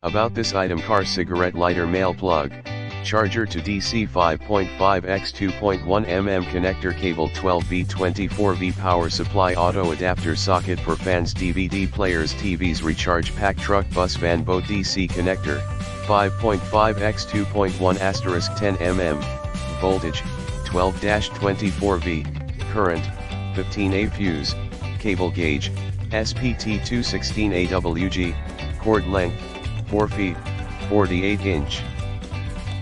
About this item: car cigarette lighter male plug, charger to DC 5.5 x 2.1 mm connector cable 12V 24V power supply auto adapter socket for fans, DVD players, TVs, recharge pack, truck, bus, van, boat, DC connector, 5.5 x 2.1 * 10 mm, voltage, 12-24V, current, 15A fuse, cable gauge, SPT 216 AWG, cord length, 4 feet, 48 inch.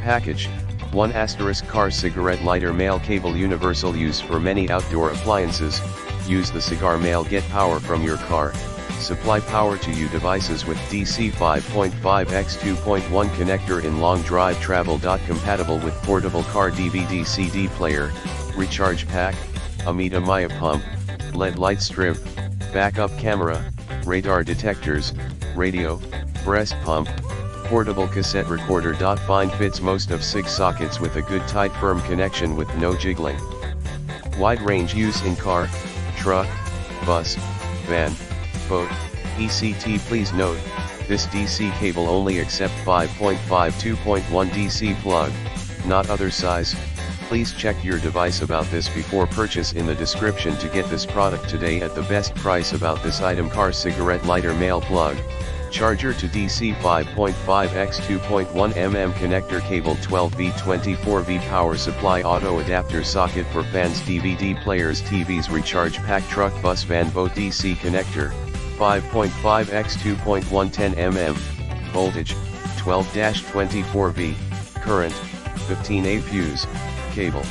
Package, 1 * car cigarette lighter male cable, universal use for many outdoor appliances. Use the cigar male, get power from your car, supply power to you devices with DC 5.5 x 2.1 connector in long drive travel. Compatible with portable car DVD CD player, recharge pack, Amida Maya pump, LED light strip, backup camera, radar detectors, radio, breast pump, portable cassette recorder. Fine, fits most of 6 sockets with a good tight firm connection with no jiggling. Wide range use in car, truck, bus, van, boat, ECT. Please note, this DC cable only accept 5.5 2.1 DC plug, not other size. Please check your device about this before purchase. In the description to get this product today at the best price. About this item: car cigarette lighter male plug, charger to DC 5.5 x 2.1 mm connector cable 12V 24V power supply auto adapter socket for fans, DVD players, TVs, recharge pack, truck, bus, van, boat, DC connector, 5.5 x 2.1 10 mm, voltage, 12-24V, current, 15A fuse, cable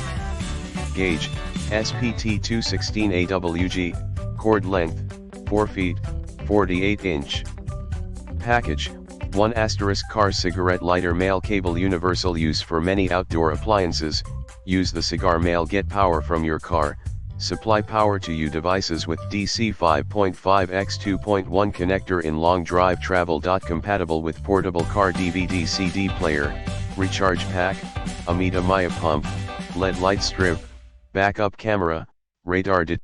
gauge, SPT 216 AWG, cord length, 4 feet, 48 inch. Package, 1 * car cigarette lighter male cable, universal use for many outdoor appliances. Use the cigar male, get power from your car, supply power to you devices with DC 5.5 x 2.1 connector in long drive travel. Compatible with portable car DVD CD player, recharge pack, Amida Maya pump, LED light strip, backup camera, radar detector.